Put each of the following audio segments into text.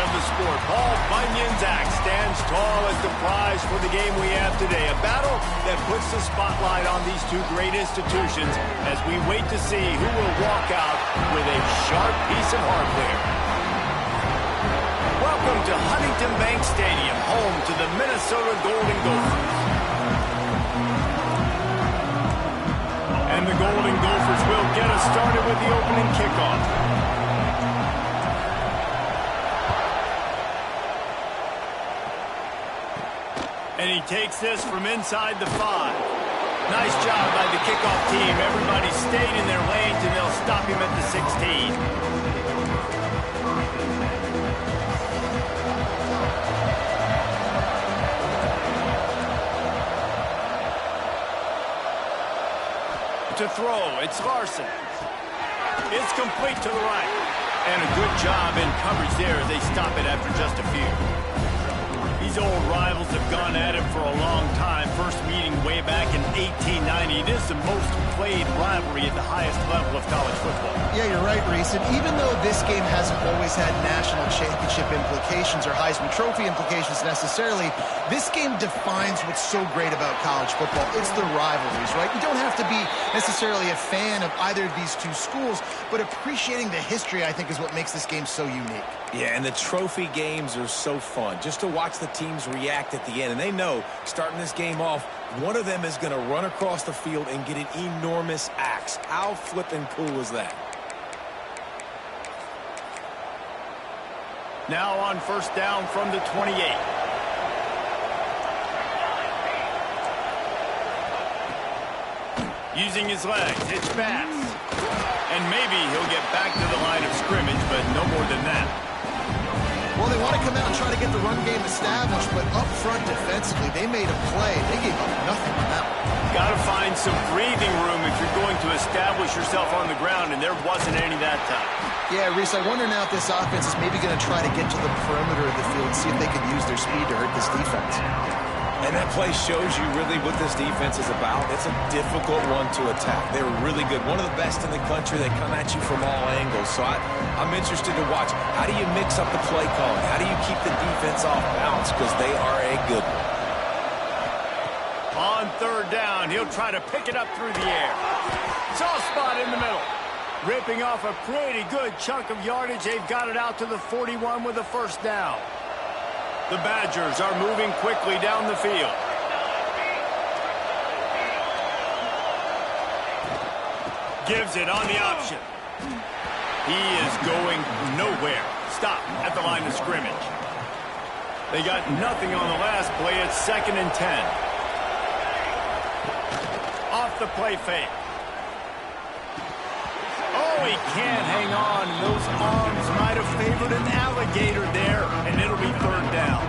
of the sport, Paul Bunyan's axe stands tall as the prize for the game we have today. A battle that puts the spotlight on these two great institutions as we wait to see who will walk out with a sharp piece of hardware. Welcome to Huntington Bank Stadium, home to the Minnesota Golden Gophers. And the Golden Gophers will get us started with the opening kickoff. And he takes this from inside the 5. Nice job by the kickoff team. Everybody stayed in their lanes, and they'll stop him at the 16. To throw, it's Larson. It's complete to the right. And a good job in coverage there as they stop it after just a few. These old rivals have gone at it for a long time. First meeting way back in 1890. It is the most played rivalry at the highest level of college football. Yeah, you're right, Reese. And even though this game hasn't always had national championship implications or Heisman Trophy implications necessarily, this game defines what's so great about college football. It's the rivalries, right? You don't have to be necessarily a fan of either of these two schools, but appreciating the history, I think, is what makes this game so unique. Yeah, and the trophy games are so fun. Just to watch the teams react at the end. And they know, starting this game off, one of them is going to run across the field and get an enormous axe. How flippin' cool is that? Now on first down from the 28. Using his legs, it's pass. And maybe he'll get back to the line of scrimmage, but no more than that. Well, they want to come out and try to get the run game established, but up front defensively, they made a play. They gave up nothing on that one. Got to find some breathing room if you're going to establish yourself on the ground, and there wasn't any that time. Yeah, Reese, I wonder now if this offense is maybe going to try to get to the perimeter of the field and see if they can use their speed to hurt this defense. And that play shows you really what this defense is about. It's a difficult one to attack. They're really good. One of the best in the country. They come at you from all angles. So I'm interested to watch. How do you mix up the play calling? How do you keep the defense off balance? Because they are a good one. On third down, he'll try to pick it up through the air. Soft spot in the middle. Ripping off a pretty good chunk of yardage. They've got it out to the 41 with a first down. The Badgers are moving quickly down the field. Gives it on the option. He is going nowhere. Stop at the line of scrimmage. They got nothing on the last play. It's 2nd and 10. Off the play fake. Oh, he can't hang on. Those arms might have favored an alligator there, and it'll be third down.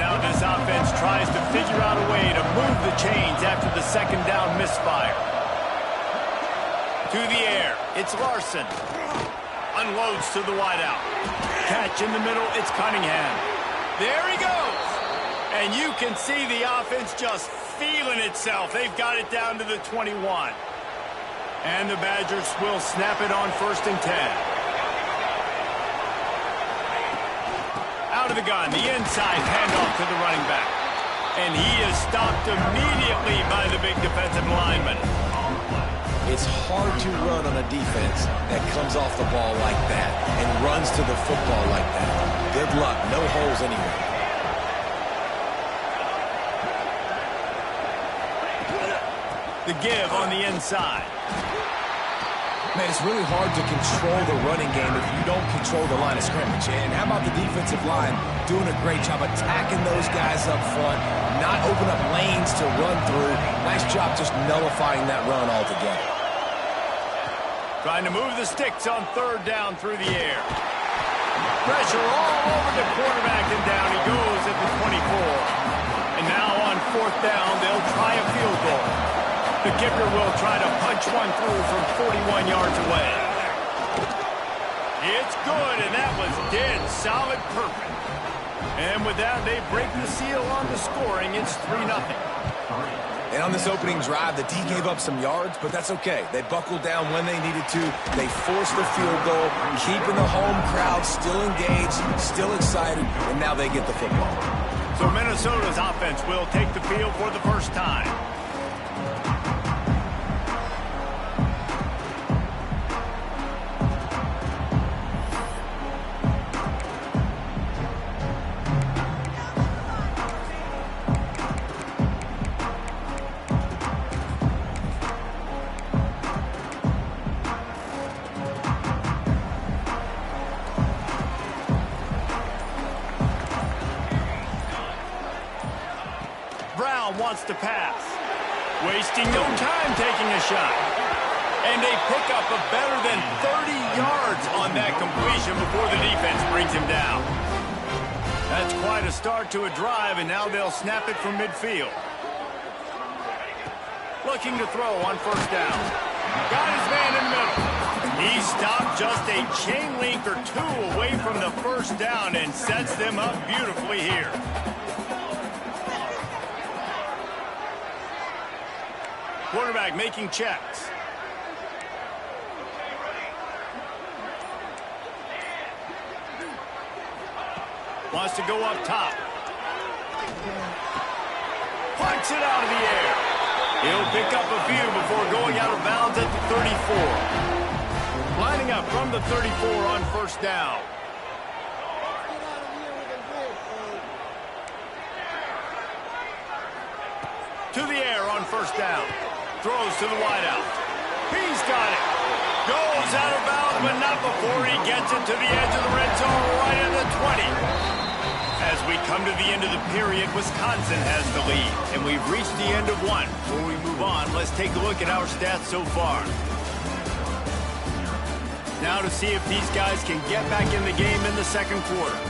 Now this offense tries to figure out a way to move the chains after the second down misfire. To the air, it's Larson. Unloads to the wideout. Catch in the middle, it's Cunningham. There he goes. And you can see the offense just feeling itself. They've got it down to the 21. And the Badgers will snap it on 1st and 10. Out of the gun, the inside handoff to the running back. And he is stopped immediately by the big defensive lineman. It's hard to run on a defense that comes off the ball like that and runs to the football like that. Good luck. No holes anywhere. The give on the inside. Man, it's really hard to control the running game if you don't control the line of scrimmage. And how about the defensive line doing a great job attacking those guys up front, not open up lanes to run through. Nice job just nullifying that run altogether. Trying to move the sticks on third down through the air. Pressure all over the quarterback, and down he goes at the 24. And now on fourth down, they'll try a field goal. The kicker will try to punch one through from 41 yards away. It's good, and that was dead solid perfect. And with that, they break the seal on the scoring. It's 3-0. And on this opening drive, the D gave up some yards, but that's okay. They buckled down when they needed to. They forced the field goal, keeping the home crowd still engaged, still excited, and now they get the football. So Minnesota's offense will take the field for the first time. Wants to pass. Wasting no time taking a shot. And a pickup of better than 30 yards on that completion before the defense brings him down. That's quite a start to a drive, and now they'll snap it from midfield. Looking to throw on first down. Got his man in the middle. He stopped just a chain link or two away from the first down and sets them up beautifully here. Quarterback making checks. Wants to go up top. Punts it out of the air. He'll pick up a few before going out of bounds at the 34. Lining up from the 34 on first down. To the air on first down. Throws to the wideout. He's got it. Goes out of bounds, but not before he gets it to the edge of the red zone right at the 20. As we come to the end of the period, Wisconsin has the lead, and we've reached the end of one. Before we move on, let's take a look at our stats so far. Now to see if these guys can get back in the game in the second quarter.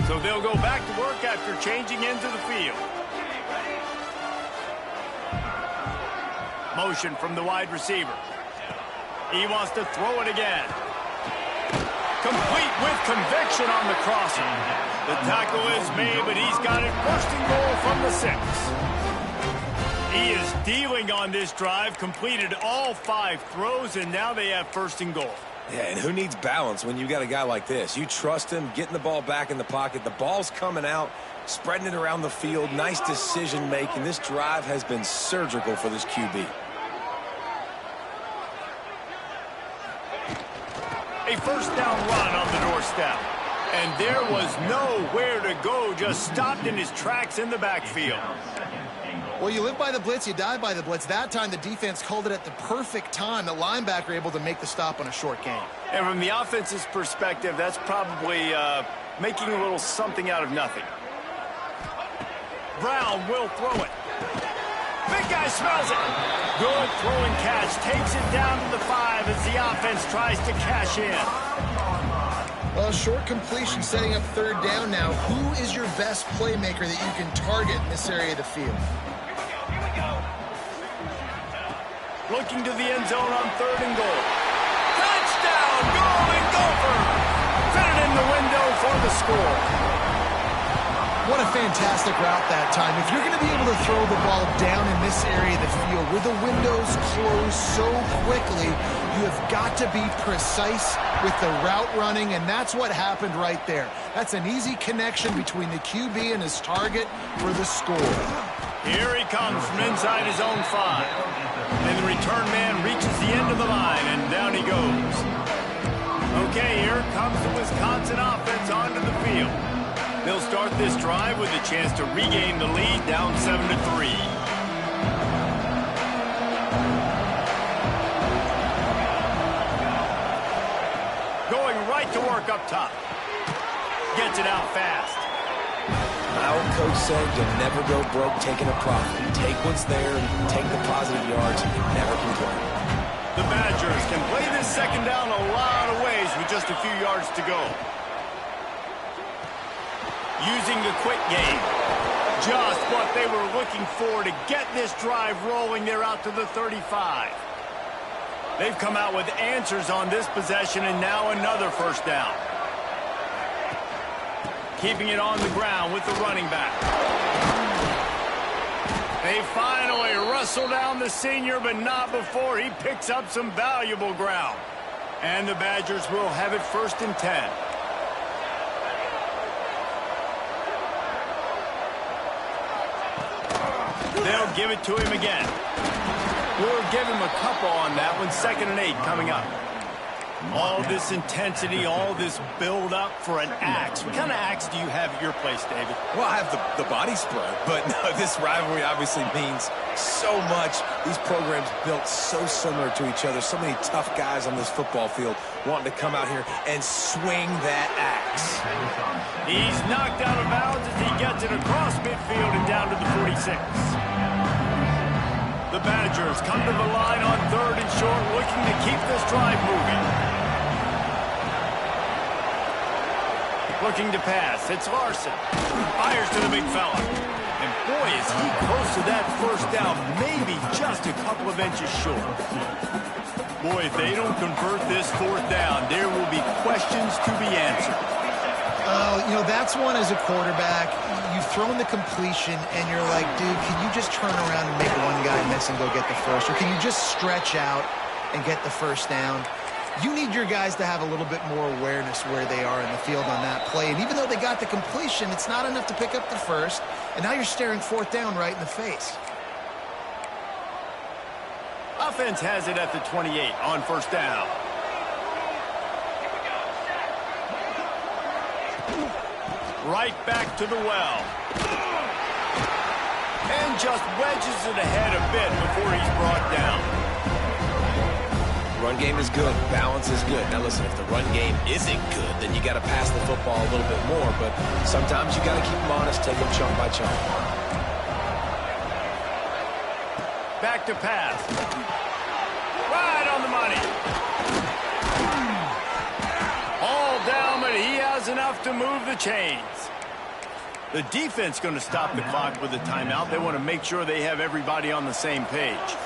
So they'll go back to work after changing into the field. Motion from the wide receiver. He wants to throw it again. Complete with conviction on the crosser. The tackle is made, but he's got it first and goal from the 6. He is dealing on this drive, completed all 5 throws, and now they have first and goal. Yeah, and who needs balance when you got a guy like this? You trust him, getting the ball back in the pocket. The ball's coming out, spreading it around the field. Nice decision-making. This drive has been surgical for this QB. A first down run on the doorstep. And there was nowhere to go, just stopped in his tracks in the backfield. Well, you live by the blitz, you die by the blitz. That time, the defense called it at the perfect time. The linebacker able to make the stop on a short gain. And from the offense's perspective, that's probably making a little something out of nothing. Brown will throw it. Big guy smells it. Good throwing catch. Takes it down to the 5 as the offense tries to cash in. Well, short completion setting up third down now. Who is your best playmaker that you can target in this area of the field? Looking to the end zone on third and goal. Touchdown, Golden Gopher! Fit it in the window for the score. What a fantastic route that time. If you're going to be able to throw the ball down in this area of the field where the windows close so quickly, you have got to be precise with the route running, and that's what happened right there. That's an easy connection between the QB and his target for the score. Here he comes from inside his own 5. And the return man reaches the end of the line, and down he goes. Okay, here comes the Wisconsin offense onto the field. They'll start this drive with a chance to regain the lead, down 7-3. Going right to work up top. Gets it out fast. My old coach said you'll never go broke taking a profit. Take what's there, take the positive yards, and never complain. The Badgers can play this second down a lot of ways with just a few yards to go. Using the quick game. Just what they were looking for to get this drive rolling. They're out to the 35. They've come out with answers on this possession, and now another first down. keeping it on the ground with the running back. They finally wrestle down the senior, but not before he picks up some valuable ground. And the Badgers will have it 1st and 10. They'll give it to him again. We'll give him a couple on that one. 2nd and 8 coming up. All this intensity, all this build-up for an axe. What kind of axe do you have at your place, David? Well, I have the body spray, but no, this rivalry obviously means so much. These programs built so similar to each other. So many tough guys on this football field wanting to come out here and swing that axe. He's knocked out of bounds as he gets it across midfield and down to the 46. The Badgers come to the line on 3rd and short, looking to keep this drive moving. Looking to pass. It's Larson. Fires to the big fella. And boy, is he close to that 1st down. Maybe just a couple of inches short. Boy, if they don't convert this 4th down, there will be questions to be answered. You know, that's one as a quarterback. You've thrown the completion, and you're like, dude, can you just turn around and make one guy miss and go get the first? Or can you just stretch out and get the 1st down? You need your guys to have a little bit more awareness where they are in the field on that play. And even though they got the completion, it's not enough to pick up the 1st. And now you're staring 4th down right in the face. Offense has it at the 28 on 1st down. Right back to the well. And just wedges it ahead a bit before he's brought down. Run game is good. Balance is good. Now listen, if the run game isn't good, then you got to pass the football a little bit more. But sometimes you got to keep them honest, take them chunk by chunk. Back to pass. Right on the money. All down, but he has enough to move the chains. The defense going to stop the clock with a timeout. They want to make sure they have everybody on the same page.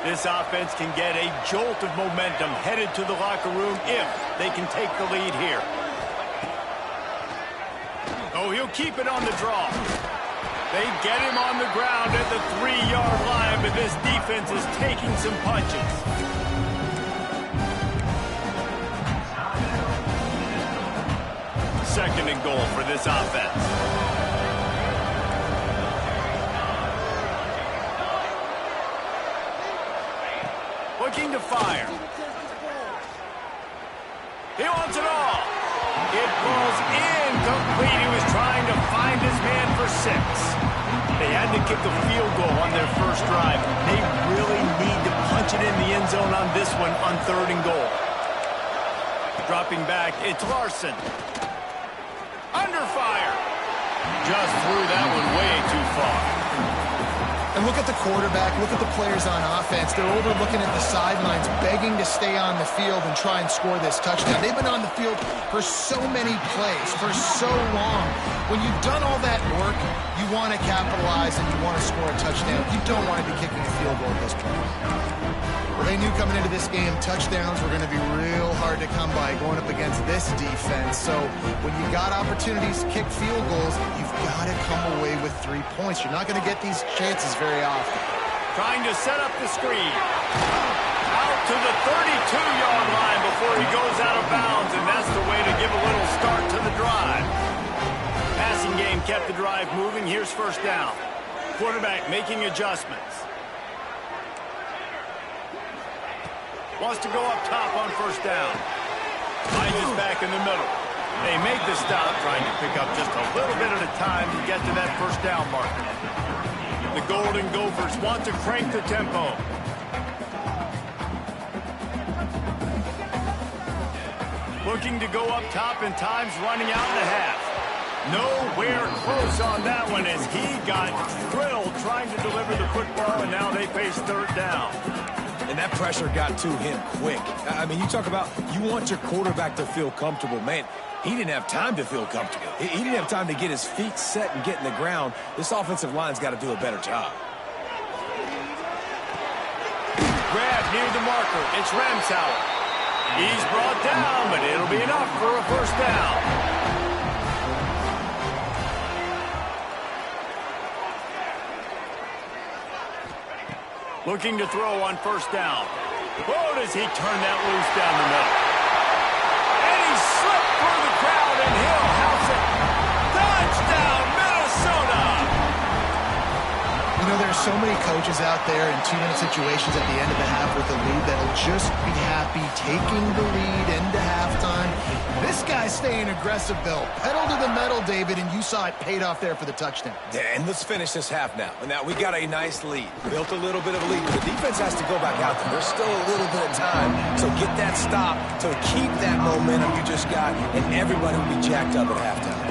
This offense can get a jolt of momentum headed to the locker room if they can take the lead here. Oh, he'll keep it on the draw. They get him on the ground at the 3-yard line, but this defense is taking some punches. Second and goal for this offense. Looking to fire. He wants it all. It falls incomplete. He was trying to find his man for 6. They had to kick a field goal on their first drive. They really need to punch it in the end zone on this one on 3rd and goal. Dropping back, it's Larson. Under fire. Just threw that one way too far. And look at the quarterback, look at the players on offense. They're over looking at the sidelines, begging to stay on the field and try and score this touchdown. They've been on the field for so many plays, for so long. When you've done all that work, you want to capitalize and you want to score a touchdown. You don't want to be kicking a field goal at this point. Well, they knew coming into this game, touchdowns were going to be real hard to come by going up against this defense. So when you got opportunities to kick field goals, you've got to come away with 3 points. You're not going to get these chances very often. Trying to set up the screen. Out to the 32-yard line before he goes out of bounds, and that's the way to give a little start to the drive. Passing game kept the drive moving. Here's 1st down. Quarterback making adjustments. Wants to go up top on 1st down. Finds is back in the middle. They make the stop, trying to pick up just a little bit at a time to get to that 1st down marker. The Golden Gophers want to crank the tempo. Looking to go up top, and time's running out in the half. Nowhere close on that one as he got thrilled trying to deliver the football, and now they face 3rd down. And that pressure got to him quick. I mean, you talk about you want your quarterback to feel comfortable. Man, he didn't have time to feel comfortable. He didn't have time to get his feet set and get in the ground. This offensive line's got to do a better job. Grab near the marker. It's Ncaa. He's brought down, but it'll be enough for a 1st down. Looking to throw on first down. Oh, does he turn that loose down the middle. And he slipped through the crowd, and he'll house it. Touchdown, Minnesota! You know, there's so many coaches out there in 2-minute situations at the end of the half with the lead that'll just be happy taking the lead into halftime. This guy's staying aggressive, Bill. Pedal to the metal, David, and you saw it paid off there for the touchdown. Yeah, and let's finish this half now. Now, we got a nice lead. Built a little bit of a lead, but the defense has to go back out there. There's still a little bit of time. So get that stop to keep that momentum you just got, and everybody will be jacked up at halftime.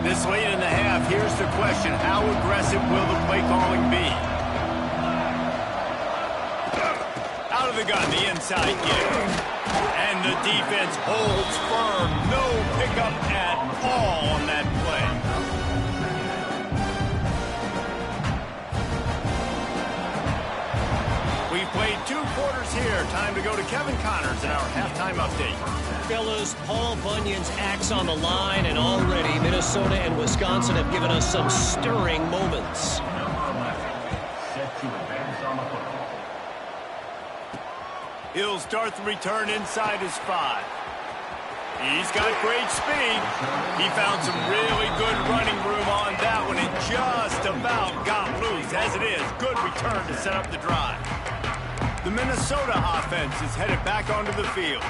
This late in the half, here's the question. How aggressive will the play calling be? Out of the gun, the inside give. And the defense holds firm. No pickup at all on that play. We've played 2 quarters here. Time to go to Kevin Connors in our halftime update. Fellas, Paul Bunyan's axe on the line, and already Minnesota and Wisconsin have given us some stirring moments. He'll start the return inside his 5. He's got great speed. He found some really good running room on that one and just about got loose. As it is, good return to set up the drive. The Minnesota offense is headed back onto the field.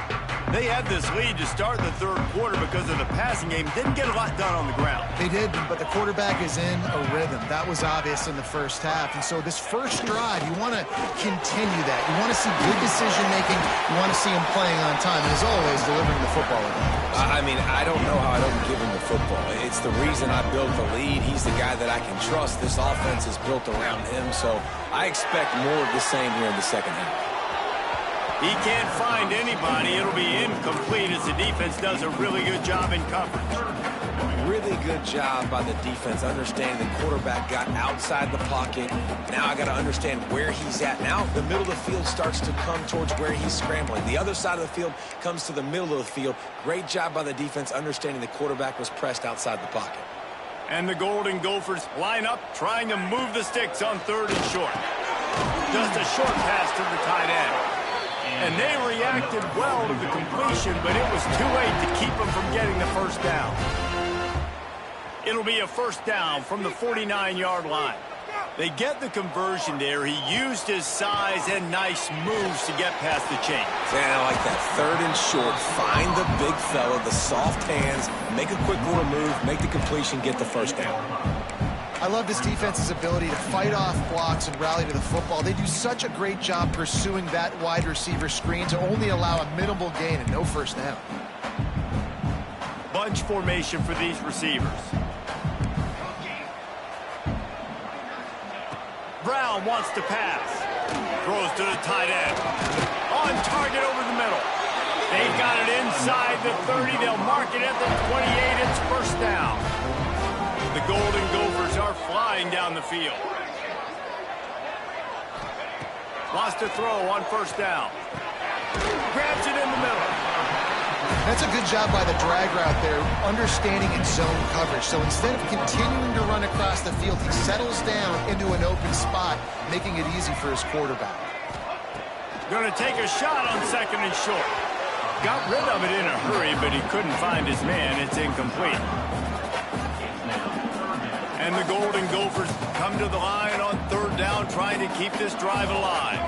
They had this lead to start the 3rd quarter because of the passing game. Didn't get a lot done on the ground. They did, but the quarterback is in a rhythm. That was obvious in the first half. And so this first drive, you want to continue that. You want to see good decision-making. You want to see him playing on time. And as always, delivering the football. I mean, I don't know how I don't give him the football. It's the reason I built the lead. He's the guy that I can trust. This offense is built around him. So I expect more of the same here in the second half. He can't find anybody. It'll be incomplete as the defense does a really good job in coverage. Really good job by the defense understanding the quarterback got outside the pocket. Now I got to understand where he's at. Now the middle of the field starts to come towards where he's scrambling. The other side of the field comes to the middle of the field. Great job by the defense understanding the quarterback was pressed outside the pocket. And the Golden Gophers line up trying to move the sticks on 3rd and short. Just a short pass to the tight end. And they reacted well to the completion, but it was too late to keep them from getting the first down. It'll be a first down from the 49-yard line. They get the conversion there. He used his size and nice moves to get past the chains. And I like that. 3rd and short. Find the big fella, the soft hands, make a quick little move, make the completion, get the first down. I love this defense's ability to fight off blocks and rally to the football. They do such a great job pursuing that wide receiver screen to only allow a minimal gain and no first down. Bunch formation for these receivers. Brown wants to pass. Throws to the tight end. On target over the middle. They've got it inside the 30. They'll mark it at the 28. It's first down. The Golden Gophers are flying down the field. Wants to throw on first down. Grabs it in the middle. That's a good job by the drag route there, understanding its zone coverage. So instead of continuing to run across the field, he settles down into an open spot, making it easy for his quarterback. Going to take a shot on 2nd and short. Got rid of it in a hurry, but he couldn't find his man. It's incomplete. And the Golden Gophers come to the line on 3rd down, trying to keep this drive alive.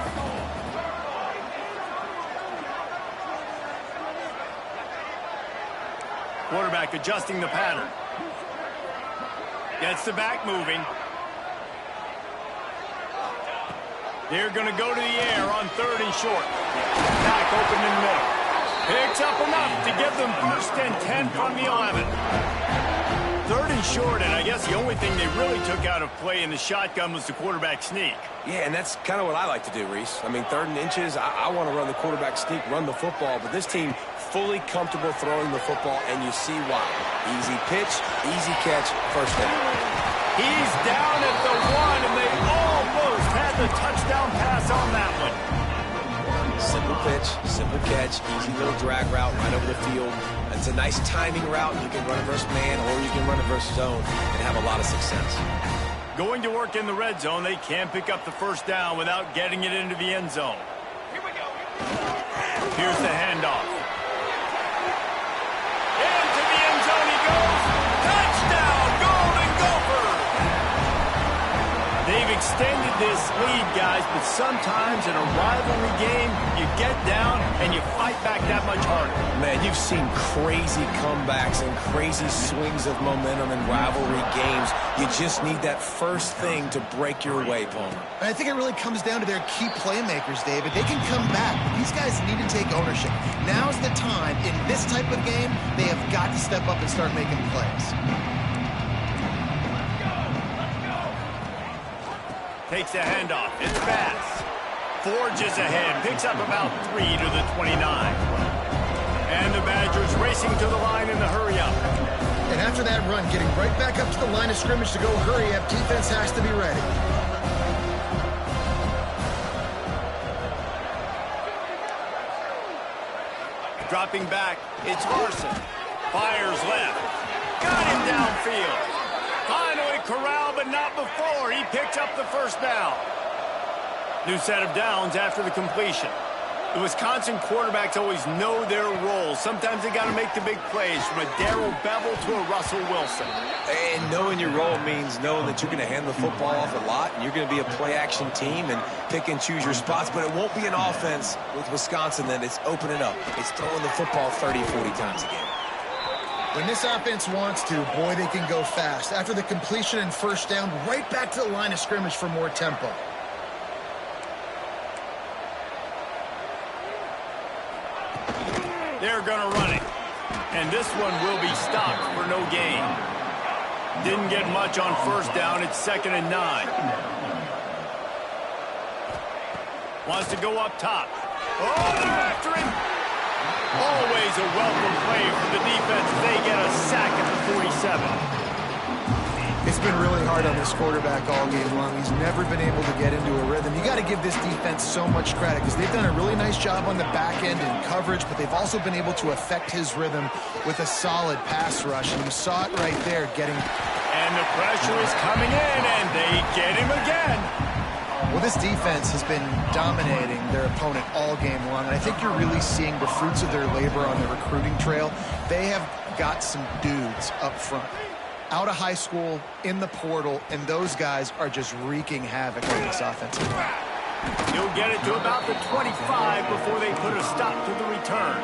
Quarterback adjusting the pattern. Gets the back moving. They're going to go to the air on 3rd and short. Back open in the middle. Picks up enough to give them 1st and 10 from the 11. 3rd and short, and I guess the only thing they really took out of play in the shotgun was the quarterback sneak. Yeah, and that's kind of what I like to do, Reese. I mean, 3rd and inches, I want to run the quarterback sneak, run the football, but this team fully comfortable throwing the football, and you see why. Easy pitch, easy catch, first down. He's down at the 1, and they almost had the touchdown pass on that one. Simple pitch, simple catch, easy little drag route right over the field. It's a nice timing route. You can run it versus man or you can run it versus zone and have a lot of success. Going to work in the red zone, they can pick up the first down without getting it into the end zone. Here we go. Here's the handoff. Into the end zone he goes. Touchdown, Golden Gophers! They've extended this lead, guys, but sometimes in a rivalry game, you get down and you fight back that much harder. Man, you've seen crazy comebacks and crazy swings of momentum in rivalry games. You just need that first thing to break your way, Palmer. And I think it really comes down to their key playmakers, David. They can come back, but these guys need to take ownership. Now's the time. In this type of game, they have got to step up and start making plays. Takes a handoff. It's fast. Forges ahead. Picks up about 3 to the 29. And the Badgers racing to the line in the hurry-up. And after that run, getting right back up to the line of scrimmage to go hurry-up, defense has to be ready. Dropping back, it's Larson. Fires left. Got him downfield. Finally corralled, but not before. He picks up the first down. New set of downs after the completion. The Wisconsin quarterbacks always know their role. Sometimes they got to make the big plays, from a Darrell Bevel to a Russell Wilson. And knowing your role means knowing that you're going to hand the football off a lot, and you're going to be a play-action team and pick and choose your spots, but it won't be an offense with Wisconsin that it's opening up. It's throwing the football 30, 40 times a game. When this offense wants to, boy, they can go fast. After the completion and first down, right back to the line of scrimmage for more tempo. They're going to run it. And this one will be stopped for no gain. Didn't get much on first down. It's 2nd and 9. Wants to go up top. Oh, they're after him. Always a welcome play for the defense as they get a sack at the 47. It's been really hard on this quarterback all game long. He's never been able to get into a rhythm. You got to give this defense so much credit because they've done a really nice job on the back end in coverage, but they've also been able to affect his rhythm with a solid pass rush. And you saw it right there getting... And the pressure is coming in, and they get him again. Well, this defense has been dominating their opponent all game long, and I think you're really seeing the fruits of their labor on the recruiting trail. They have got some dudes up front, out of high school, in the portal, and those guys are just wreaking havoc on this offensive line. He'll get it to about the 25 before they put a stop to the return.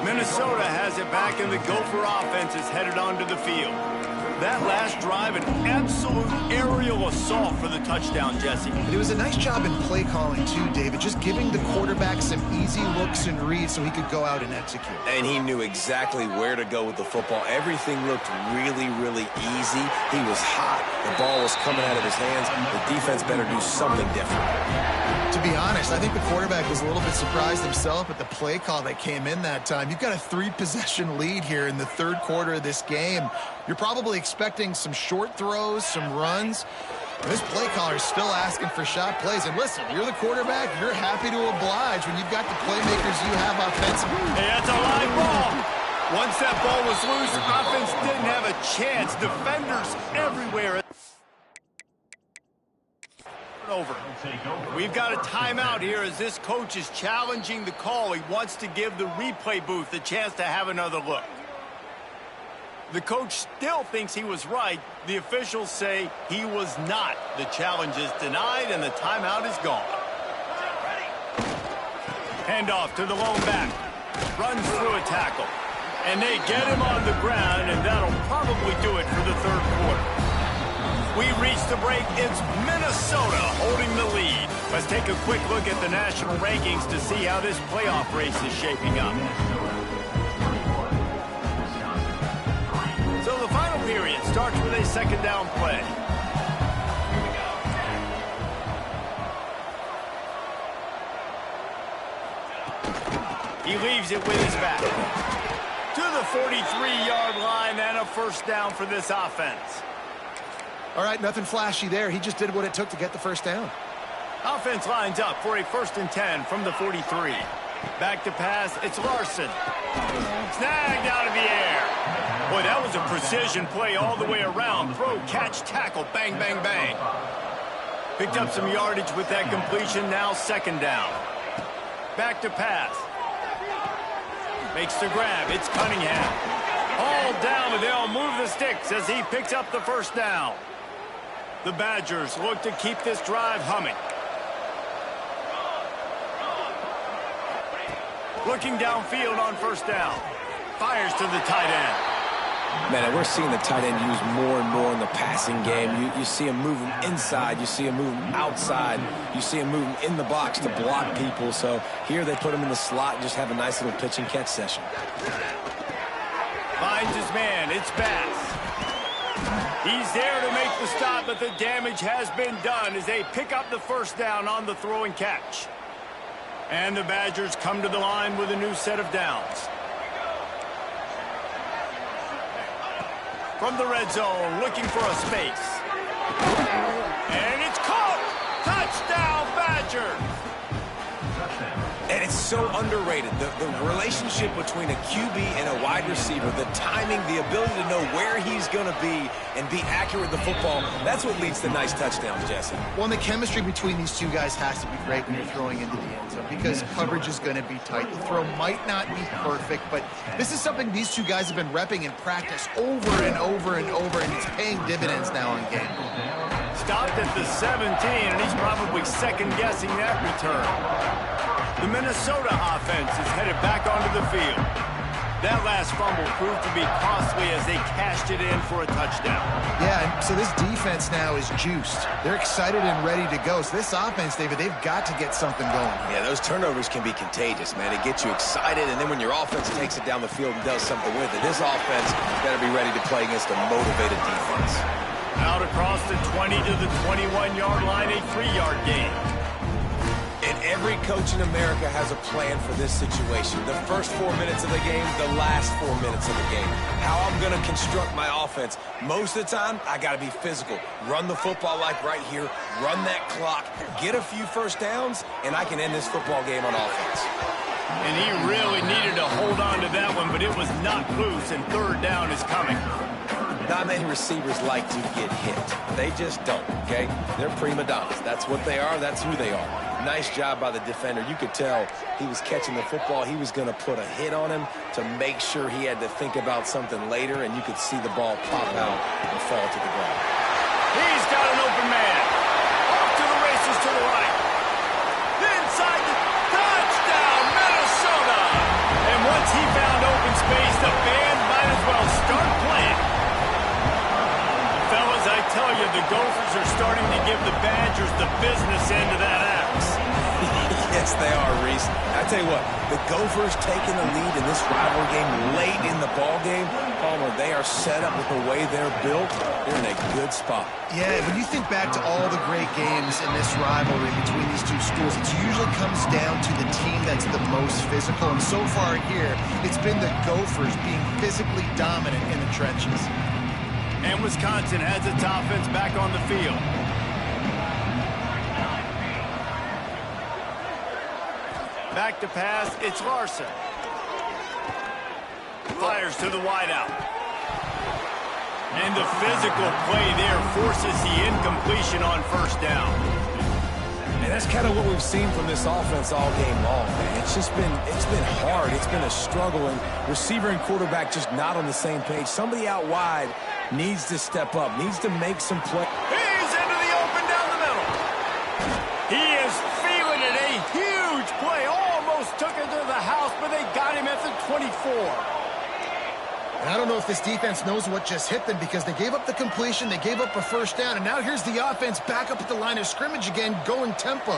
Minnesota has it back, and the Gopher offense is headed onto the field. That last drive, an absolute aerial assault for the touchdown, Jesse. But it was a nice job in play calling, too, David, just giving the quarterback some easy looks and reads so he could go out and execute. And he knew exactly where to go with the football. Everything looked really, really easy. He was hot. The ball was coming out of his hands. The defense better do something different. To be honest, I think the quarterback was a little bit surprised himself at the play call that came in that time. You've got a 3-possession lead here in the third quarter of this game. You're probably expecting some short throws, some runs. This play caller is still asking for shot plays. And listen, you're the quarterback. You're happy to oblige when you've got the playmakers you have offensively. Hey, that's a live ball. Once that ball was loose, offense didn't have a chance. Defenders everywhere. Over. We've got a timeout here as this coach is challenging the call. He wants to give the replay booth a chance to have another look. The coach still thinks he was right. The officials say he was not. The challenge is denied and the timeout is gone. Handoff to the lone back. Runs through a tackle. And they get him on the ground, and that'll probably do it for the third quarter. We reach the break. It's Minnesota holding the lead. Let's take a quick look at the national rankings to see how this playoff race is shaping up. So the final period starts with a second down play. He leaves it with his back. To the 43-yard line and a first down for this offense. All right, nothing flashy there. He just did what it took to get the first down. Offense lines up for a 1st and 10 from the 43. Back to pass, it's Larson. Snagged out of the air. Boy, that was a precision play all the way around. Throw, catch, tackle, bang, bang, bang. Picked up some yardage with that completion, now 2nd down. Back to pass. Makes the grab, it's Cunningham. All down, and they'll move the sticks as he picks up the 1st down. The Badgers look to keep this drive humming. Looking downfield on 1st down. Fires to the tight end. Man, we're seeing the tight end used more and more in the passing game. You see him moving inside. You see him moving outside. You see him moving in the box to block people. So here they put him in the slot and just have a nice little pitch and catch session. Finds his man. It's Bass. He's there to make the stop, but the damage has been done as they pick up the 1st down on the throw and catch. And the Badgers come to the line with a new set of downs. From the red zone, looking for a space. And it's caught! Touchdown, Badgers! And it's so underrated. The relationship between a QB and a wide receiver, the timing, the ability to know where he's going to be and be accurate with the football, that's what leads to nice touchdowns, Jesse. Well, and the chemistry between these two guys has to be great when you're throwing into the end zone because coverage is going to be tight. The throw might not be perfect, but this is something these two guys have been repping in practice over and over and over, and it's paying dividends now in game. Stopped at the 17, and he's probably second-guessing that return. The Minnesota offense is headed back onto the field. That last fumble proved to be costly as they cashed it in for a touchdown. Yeah, so this defense now is juiced. They're excited and ready to go. So this offense, David, they've got to get something going. Yeah, those turnovers can be contagious, man. It gets you excited, and then when your offense takes it down the field and does something with it, this offense got to be ready to play against a motivated defense. Out across the 20 to the 21-yard line, a 3-yard gain. And every coach in America has a plan for this situation. The first 4 minutes of the game, the last 4 minutes of the game. How I'm going to construct my offense. Most of the time, I got to be physical. Run the football like right here. Run that clock. Get a few 1st downs, and I can end this football game on offense. And he really needed to hold on to that one, but it was not loose, and 3rd down is coming. Not many receivers like to get hit. They just don't, okay? They're prima donnas. That's what they are. That's who they are. Nice job by the defender. You could tell he was catching the football. He was going to put a hit on him to make sure he had to think about something later, and you could see the ball pop out and fall to the ground. He's got an open man. Off to the races to the right. Inside the touchdown, Minnesota. And once he found open space, the band might as well start playing. Fellas, I tell you, the Gophers are starting to give the Badgers the business end of that axe. Yes, they are, Reese. I tell you what, the Gophers taking the lead in this rivalry game late in the ball game. Palmer, they are set up with the way they're built. They're in a good spot. Yeah, when you think back to all the great games in this rivalry between these two schools, it usually comes down to the team that's the most physical. And so far here, it's been the Gophers being physically dominant in the trenches. And Wisconsin has its offense back on the field. Back to pass, it's Larson. Fires to the wideout. And the physical play there forces the incompletion on 1st down. And that's kind of what we've seen from this offense all game long, man. It's been hard. It's been a struggle, and receiver and quarterback just not on the same page. Somebody out wide needs to step up, needs to make some play. He's into the open down the middle. He is feeling it. A huge play. Almost took it to the house, but they got him at the 24. And I don't know if this defense knows what just hit them because they gave up the completion, they gave up a 1st down, and now here's the offense back up at the line of scrimmage again, going tempo.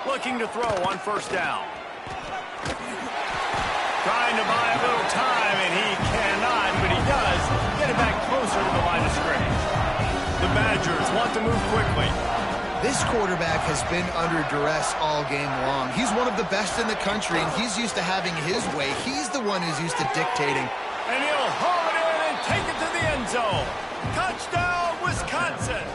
Looking to throw on 1st down. Trying to buy a little time, and he cannot, but he does get it back closer to the line of scrimmage. The Badgers want to move quickly. This quarterback has been under duress all game long. He's one of the best in the country, and he's used to having his way. He's the one who's used to dictating. And he'll haul it in and take it to the end zone. Touchdown, Wisconsin.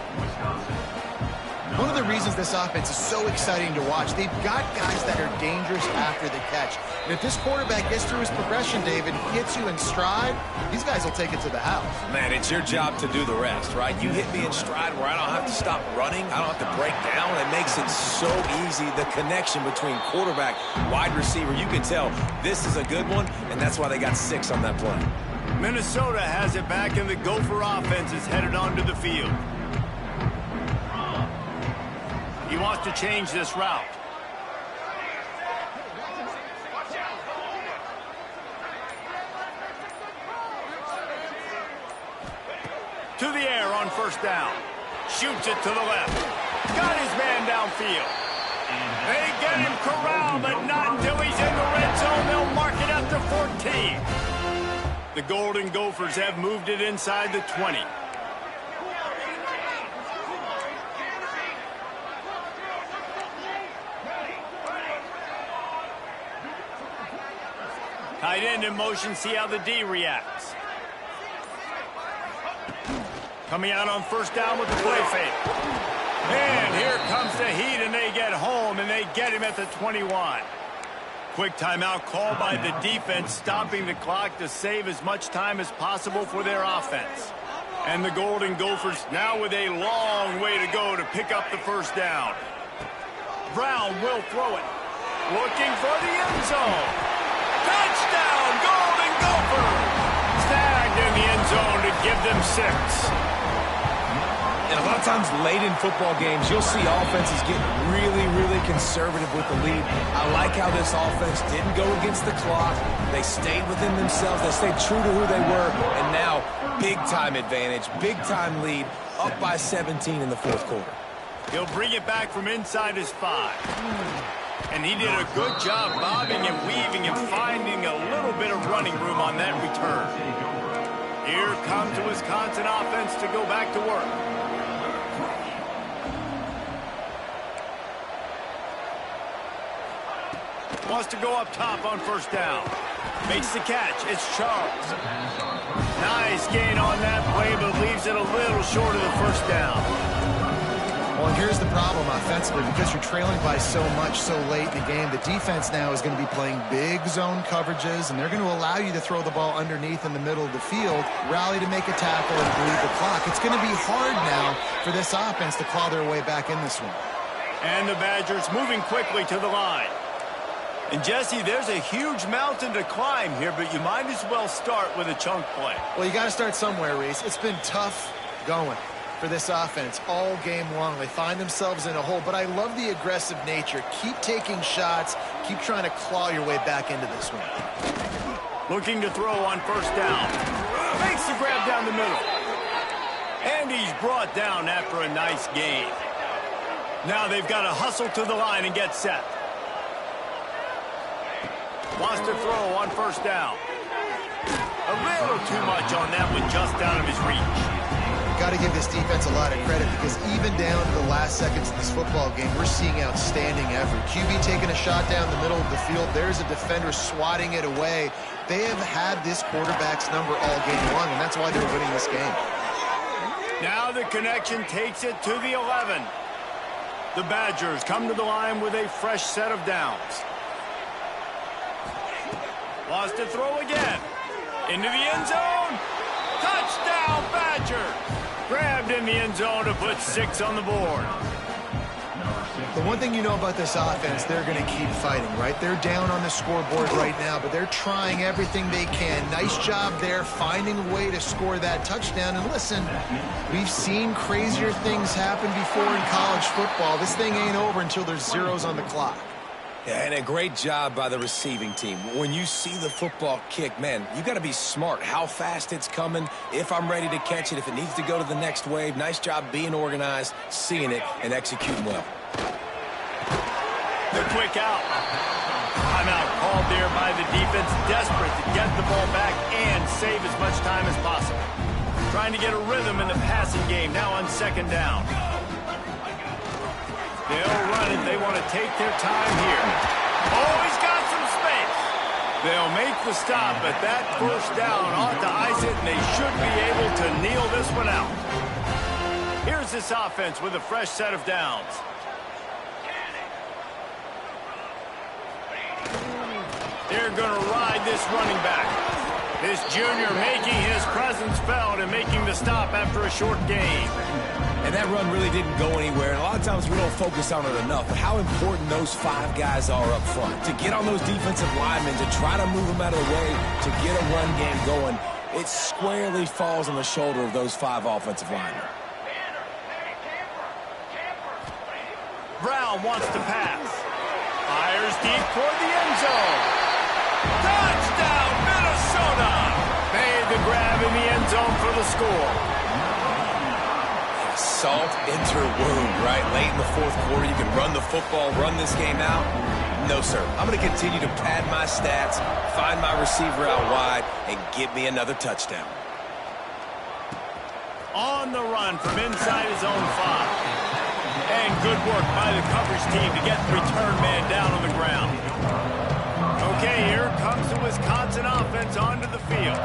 One of the reasons this offense is so exciting to watch. They've got guys that are dangerous after the catch. And if this quarterback gets through his progression, David, hits you in stride, these guys will take it to the house. Man, it's your job to do the rest, right? You hit me in stride where I don't have to stop running. I don't have to break down. It makes it so easy, the connection between quarterback, wide receiver. You can tell this is a good one, and that's why they got 6 on that play. Minnesota has it back, and the Gopher offense is headed onto the field. He wants to change this route. To the air on first down. Shoots it to the left. Got his man downfield. They get him corralled, but not until he's in the red zone. They'll mark it up to 14. The Golden Gophers have moved it inside the 20. Tight end in motion, see how the D reacts. Coming out on first down with the play fake. And here comes the heat, and they get home, and they get him at the 21. Quick timeout called by the defense, stopping the clock to save as much time as possible for their offense. And the Golden Gophers now with a long way to go to pick up the first down. Brown will throw it. Looking for the end zone. Touchdown, Golden Gophers! Snagged in the end zone to give them 6. And a lot of times late in football games, you'll see offenses get really, really conservative with the lead. I like how this offense didn't go against the clock. They stayed within themselves. They stayed true to who they were. And now, big-time advantage, big-time lead, up by 17 in the fourth quarter. He'll bring it back from inside his 5. And he did a good job bobbing and weaving and finding a little bit of running room on that return. Here comes the Wisconsin offense to go back to work. Wants to go up top on first down. Makes the catch. It's Charles. Nice gain on that play, but leaves it a little short of the first down. Well, and here's the problem offensively. Because you're trailing by so much so late in the game, the defense now is going to be playing big zone coverages, and they're going to allow you to throw the ball underneath in the middle of the field, rally to make a tackle, and bleed the clock. It's going to be hard now for this offense to claw their way back in this one. And the Badgers moving quickly to the line. And, Jesse, there's a huge mountain to climb here, but you might as well start with a chunk play. Well, you got to start somewhere, Reese. It's been tough going for this offense all game long. They find themselves in a hole, but I love the aggressive nature. Keep taking shots. Keep trying to claw your way back into this one. Looking to throw on first down. Makes the grab down the middle. And he's brought down after a nice gain. Now they've got to hustle to the line and get set. Wants to throw on first down. A little too much on that one, just out of his reach. Got to give this defense a lot of credit because even down to the last seconds of this football game, we're seeing outstanding effort. QB taking a shot down the middle of the field. There's a defender swatting it away. They have had this quarterback's number all game long, and that's why they're winning this game. Now the connection takes it to the 11. The Badgers come to the line with a fresh set of downs. Wants to throw again. Into the end zone. Touchdown, Badger. Grabbed in the end zone to put 6 on the board. The one thing you know about this offense, they're going to keep fighting, right? They're down on the scoreboard right now, but they're trying everything they can. Nice job there, finding a way to score that touchdown. And listen, we've seen crazier things happen before in college football. This thing ain't over until there's zeros on the clock. Yeah, and a great job by the receiving team. When you see the football kick, man, you got to be smart. How fast it's coming, if I'm ready to catch it, if it needs to go to the next wave. Nice job being organized, seeing it, and executing well. The quick out. Timeout called there by the defense, desperate to get the ball back and save as much time as possible. Trying to get a rhythm in the passing game, now on second down. They'll run it. They want to take their time here. Oh, he's got some space. They'll make the stop, but that first down ought to ice it, and they should be able to kneel this one out. Here's this offense with a fresh set of downs. They're going to ride this running back. This junior making his presence felt and making the stop after a short gain. And that run really didn't go anywhere. And a lot of times we don't focus on it enough. But how important those 5 guys are up front. To get on those defensive linemen, to try to move them out of the way, to get a run game going, it squarely falls on the shoulder of those 5 offensive linemen. Brown wants to pass. Fires deep toward the end zone. Touchdown, Minnesota! Made the grab in the end zone for the score. Salt into wound, right? Late in the 4th quarter, you can run the football, run this game out. No, sir. I'm going to continue to pad my stats, find my receiver out wide, and get me another touchdown. On the run from inside his own 5. And good work by the coverage team to get the return man down on the ground. Okay, here comes the Wisconsin offense onto the field.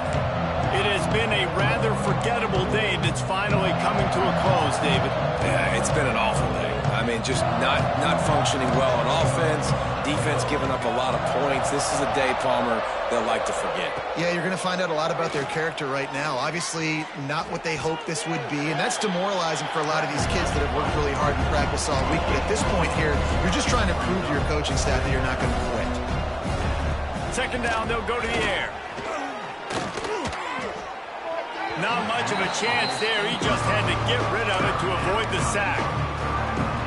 It has been a rather forgettable day that's finally coming to a close, David. Yeah, it's been an awful day. I mean, just not functioning well on offense, defense giving up a lot of points. This is a day, Palmer, they'll like to forget. Yeah, you're going to find out a lot about their character right now. Obviously, not what they hoped this would be, and that's demoralizing for a lot of these kids that have worked really hard in practice all week. But at this point here, you're just trying to prove to your coaching staff that you're not going to quit. Second down, they'll go to the air. Not much of a chance there. He just had to get rid of it to avoid the sack.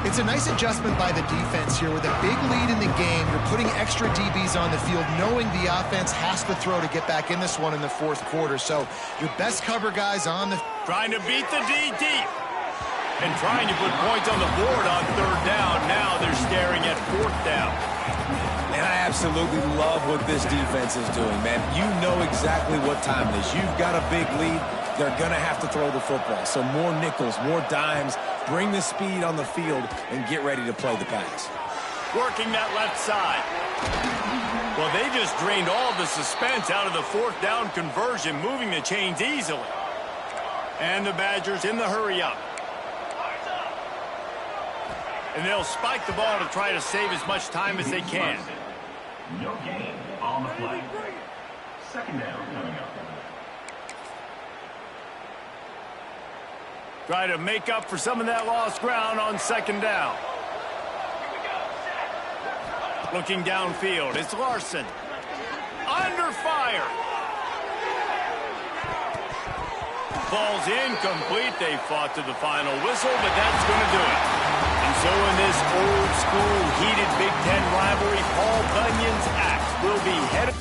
It's a nice adjustment by the defense here. With a big lead in the game, you're putting extra DBs on the field, knowing the offense has to throw to get back in this one in the 4th quarter. So your best cover guys on the... Trying to beat the D deep. And trying to put points on the board on 3rd down. Now they're staring at 4th down. And I absolutely love what this defense is doing, man. You know exactly what time it is. You've got a big lead. They're going to have to throw the football. So more nickels, more dimes. Bring the speed on the field and get ready to play the pass. Working that left side. Well, they just drained all the suspense out of the 4th down conversion, moving the chains easily. And the Badgers in the hurry up. And they'll spike the ball to try to save as much time as they can. No gain on the play. Second down coming up. Try to make up for some of that lost ground on 2nd down. Looking downfield, it's Larson. Under fire. Falls incomplete. They fought to the final whistle, but that's going to do it. And so in this old-school, heated Big Ten rivalry, Paul Bunyan's Axe will be headed...